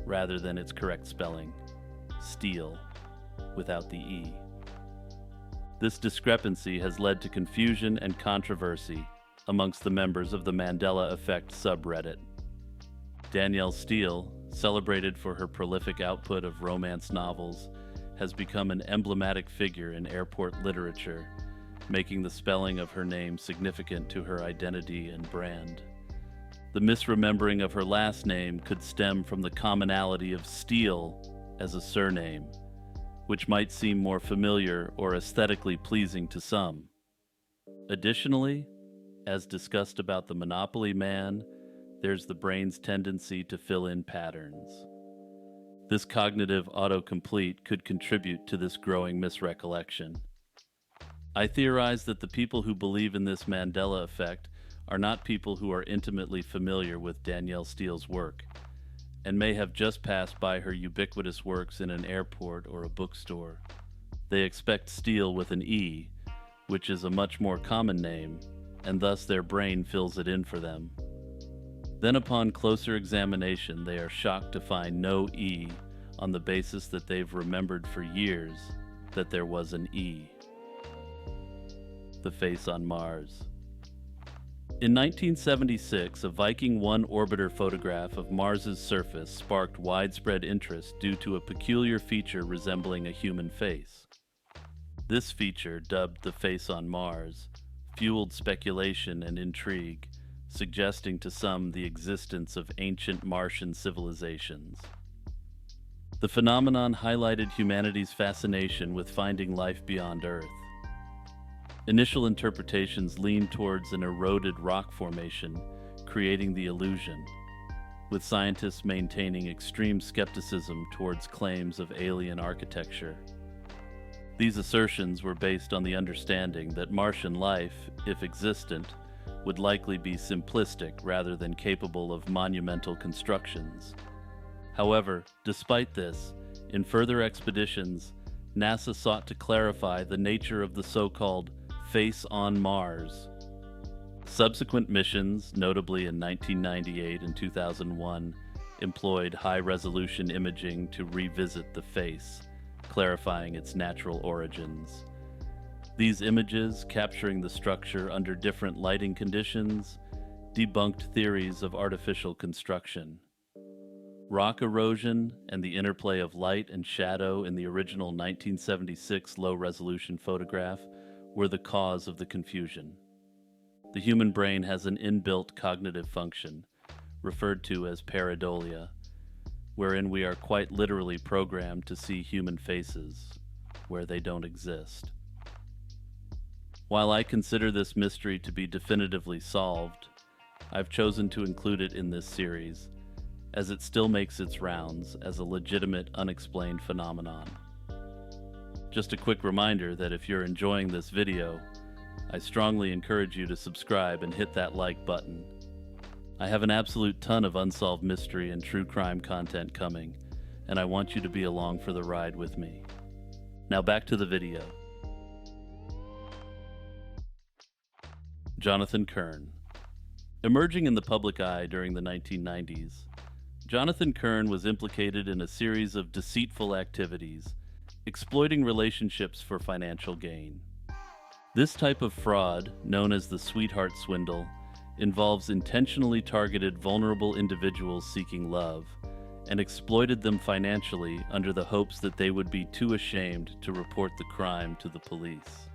rather than its correct spelling, Steele, without the E. This discrepancy has led to confusion and controversy amongst the members of the Mandela Effect subreddit. Danielle Steele, celebrated for her prolific output of romance novels, has become an emblematic figure in airport literature, making the spelling of her name significant to her identity and brand. The misremembering of her last name could stem from the commonality of Steele as a surname, which might seem more familiar or aesthetically pleasing to some. Additionally, as discussed about the Monopoly Man, there's the brain's tendency to fill in patterns. This cognitive autocomplete could contribute to this growing misrecollection. I theorize that the people who believe in this Mandela effect are not people who are intimately familiar with Danielle Steele's work, and may have just passed by her ubiquitous works in an airport or a bookstore. They expect Steele with an E, which is a much more common name, and thus their brain fills it in for them. Then upon closer examination, they are shocked to find no E on the basis that they've remembered for years that there was an E. The face on Mars. In 1976, a Viking 1 orbiter photograph of Mars's surface sparked widespread interest due to a peculiar feature resembling a human face. This feature, dubbed the face on Mars, fueled speculation and intrigue, suggesting to some the existence of ancient Martian civilizations. The phenomenon highlighted humanity's fascination with finding life beyond Earth. Initial interpretations leaned towards an eroded rock formation, creating the illusion, with scientists maintaining extreme skepticism towards claims of alien architecture. These assertions were based on the understanding that Martian life, if existent, would likely be simplistic rather than capable of monumental constructions. However, despite this, in further expeditions, NASA sought to clarify the nature of the so-called face on Mars. Subsequent missions, notably in 1998 and 2001, employed high-resolution imaging to revisit the face, clarifying its natural origins. These images, capturing the structure under different lighting conditions, debunked theories of artificial construction. Rock erosion and the interplay of light and shadow in the original 1976 low-resolution photograph were the cause of the confusion. The human brain has an inbuilt cognitive function, referred to as pareidolia, wherein we are quite literally programmed to see human faces where they don't exist. While I consider this mystery to be definitively solved, I've chosen to include it in this series, as it still makes its rounds as a legitimate unexplained phenomenon. Just a quick reminder that if you're enjoying this video, I strongly encourage you to subscribe and hit that like button. I have an absolute ton of unsolved mystery and true crime content coming, and I want you to be along for the ride with me. Now back to the video. Jonathan Kern. Emerging in the public eye during the 1990s, Jonathan Kern was implicated in a series of deceitful activities, exploiting relationships for financial gain. This type of fraud, known as the sweetheart swindle, involves intentionally targeted vulnerable individuals seeking love, and exploited them financially under the hopes that they would be too ashamed to report the crime to the police.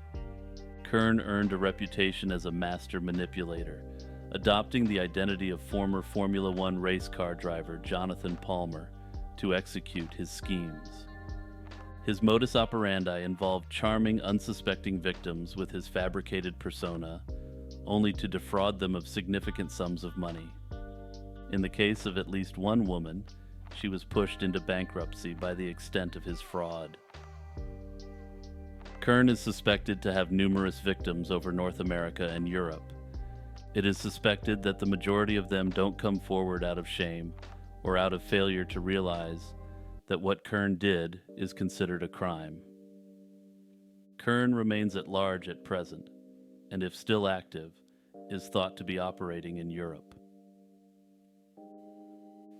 Kern earned a reputation as a master manipulator, adopting the identity of former Formula One race car driver Jonathan Palmer to execute his schemes. His modus operandi involved charming unsuspecting victims with his fabricated persona, only to defraud them of significant sums of money. In the case of at least one woman, she was pushed into bankruptcy by the extent of his fraud. Kern is suspected to have numerous victims over North America and Europe. It is suspected that the majority of them don't come forward out of shame or out of failure to realize that what Kern did is considered a crime. Kern remains at large at present, and if still active, is thought to be operating in Europe.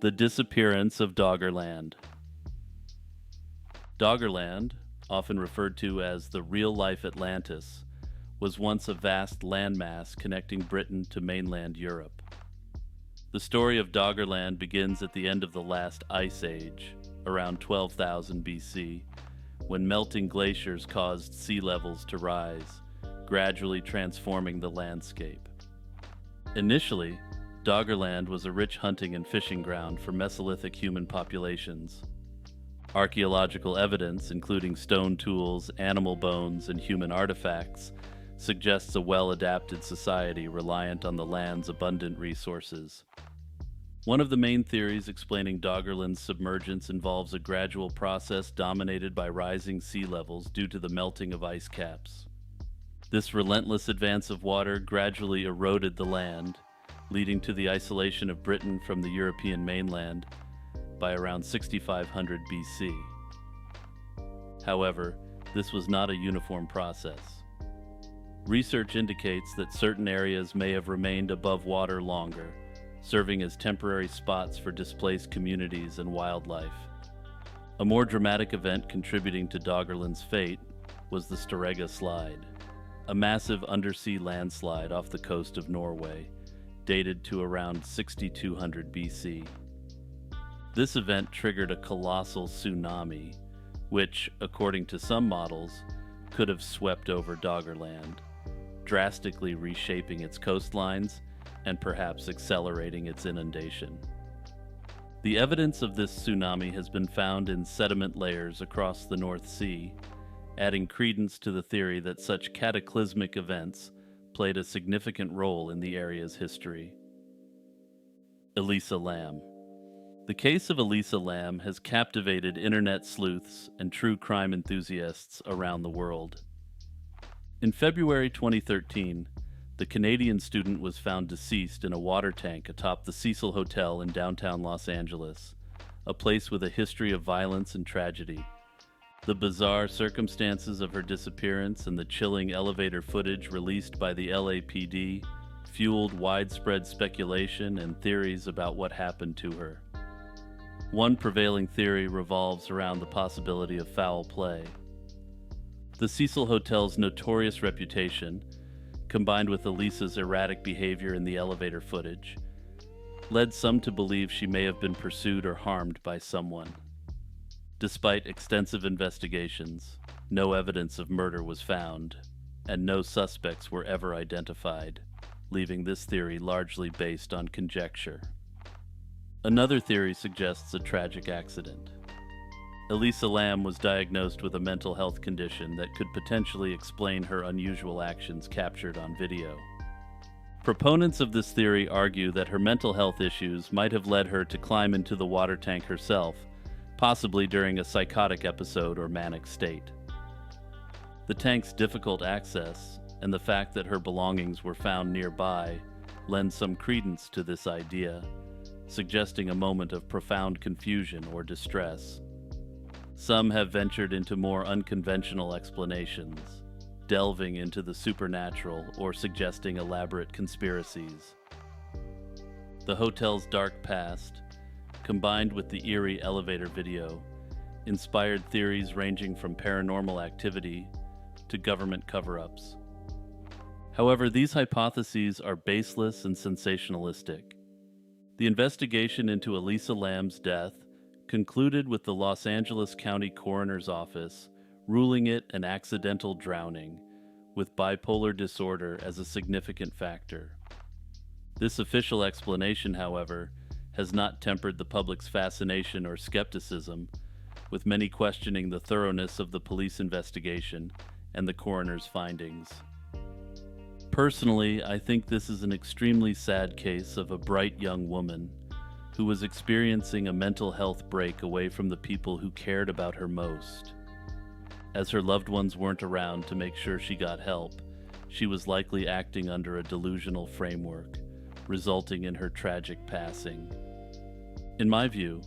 The disappearance of Doggerland. Doggerland, often referred to as the real-life Atlantis, was once a vast landmass connecting Britain to mainland Europe. The story of Doggerland begins at the end of the last ice age, around 12,000 BC, when melting glaciers caused sea levels to rise, gradually transforming the landscape. Initially, Doggerland was a rich hunting and fishing ground for Mesolithic human populations. Archaeological evidence, including stone tools, animal bones, and human artifacts, suggests a well-adapted society reliant on the land's abundant resources. One of the main theories explaining Doggerland's submergence involves a gradual process dominated by rising sea levels due to the melting of ice caps. This relentless advance of water gradually eroded the land, leading to the isolation of Britain from the European mainland by around 6500 BC. However, this was not a uniform process. Research indicates that certain areas may have remained above water longer, serving as temporary spots for displaced communities and wildlife. A more dramatic event contributing to Doggerland's fate was the Storegga Slide, a massive undersea landslide off the coast of Norway, dated to around 6200 BC. This event triggered a colossal tsunami, which, according to some models, could have swept over Doggerland, drastically reshaping its coastlines and perhaps accelerating its inundation. The evidence of this tsunami has been found in sediment layers across the North Sea, adding credence to the theory that such cataclysmic events played a significant role in the area's history. Elisa Lam. The case of Elisa Lam has captivated internet sleuths and true crime enthusiasts around the world. In February 2013, the Canadian student was found deceased in a water tank atop the Cecil Hotel in downtown Los Angeles, a place with a history of violence and tragedy. The bizarre circumstances of her disappearance and the chilling elevator footage released by the LAPD fueled widespread speculation and theories about what happened to her. One prevailing theory revolves around the possibility of foul play. The Cecil Hotel's notorious reputation, combined with Elisa's erratic behavior in the elevator footage, led some to believe she may have been pursued or harmed by someone. Despite extensive investigations, no evidence of murder was found, and no suspects were ever identified, leaving this theory largely based on conjecture. Another theory suggests a tragic accident. Elisa Lam was diagnosed with a mental health condition that could potentially explain her unusual actions captured on video. Proponents of this theory argue that her mental health issues might have led her to climb into the water tank herself, possibly during a psychotic episode or manic state. The tank's difficult access and the fact that her belongings were found nearby lend some credence to this idea, suggesting a moment of profound confusion or distress. Some have ventured into more unconventional explanations, delving into the supernatural or suggesting elaborate conspiracies. The hotel's dark past, combined with the eerie elevator video, inspired theories ranging from paranormal activity to government cover-ups. However, these hypotheses are baseless and sensationalistic. The investigation into Elisa Lam's death concluded with the Los Angeles County Coroner's Office ruling it an accidental drowning, with bipolar disorder as a significant factor. This official explanation, however, has not tempered the public's fascination or skepticism, with many questioning the thoroughness of the police investigation and the coroner's findings. Personally, I think this is an extremely sad case of a bright young woman who was experiencing a mental health break away from the people who cared about her most. As her loved ones weren't around to make sure she got help, she was likely acting under a delusional framework, resulting in her tragic passing. In my view,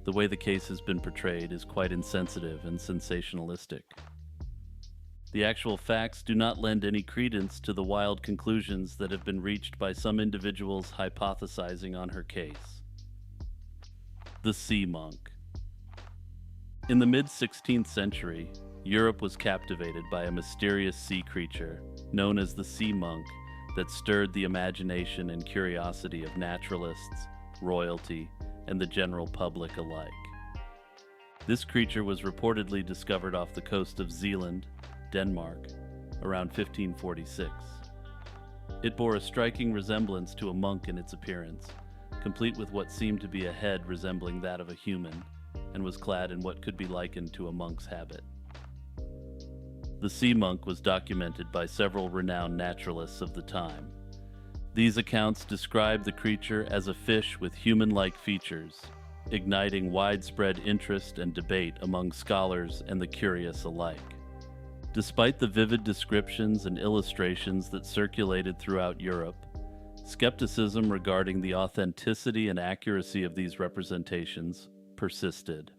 the way the case has been portrayed is quite insensitive and sensationalistic. The actual facts do not lend any credence to the wild conclusions that have been reached by some individuals hypothesizing on her case. The Sea Monk. In the mid-16th century, Europe was captivated by a mysterious sea creature known as the sea monk that stirred the imagination and curiosity of naturalists, royalty, and the general public alike. This creature was reportedly discovered off the coast of Zealand, Denmark, around 1546. It bore a striking resemblance to a monk in its appearance, complete with what seemed to be a head resembling that of a human, and was clad in what could be likened to a monk's habit. The sea monk was documented by several renowned naturalists of the time. These accounts describe the creature as a fish with human-like features, igniting widespread interest and debate among scholars and the curious alike. Despite the vivid descriptions and illustrations that circulated throughout Europe, skepticism regarding the authenticity and accuracy of these representations persisted.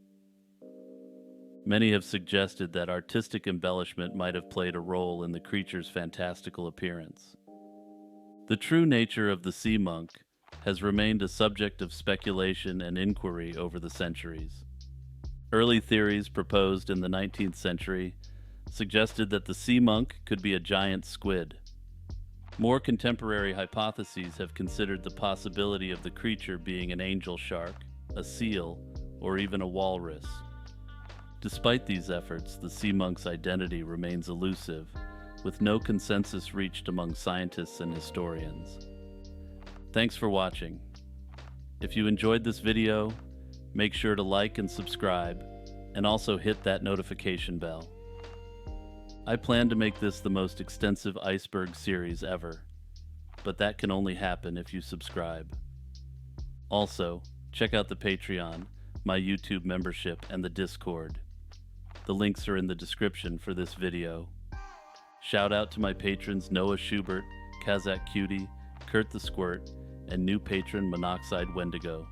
Many have suggested that artistic embellishment might have played a role in the creature's fantastical appearance. The true nature of the sea monk has remained a subject of speculation and inquiry over the centuries. Early theories proposed in the 19th century suggested that the sea monk could be a giant squid. More contemporary hypotheses have considered the possibility of the creature being an angel shark, a seal, or even a walrus. Despite these efforts, the sea monk's identity remains elusive, with no consensus reached among scientists and historians. Thanks for watching. If you enjoyed this video, make sure to like and subscribe, and also hit that notification bell. I plan to make this the most extensive iceberg series ever, but that can only happen if you subscribe. Also, check out the Patreon, my YouTube membership, and the Discord. The links are in the description for this video. Shout out to my patrons Noah Schubert, Kazakh Cutie, Kurt the Squirt, and new patron Monoxide Wendigo.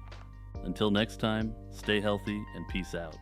Until next time, stay healthy and peace out.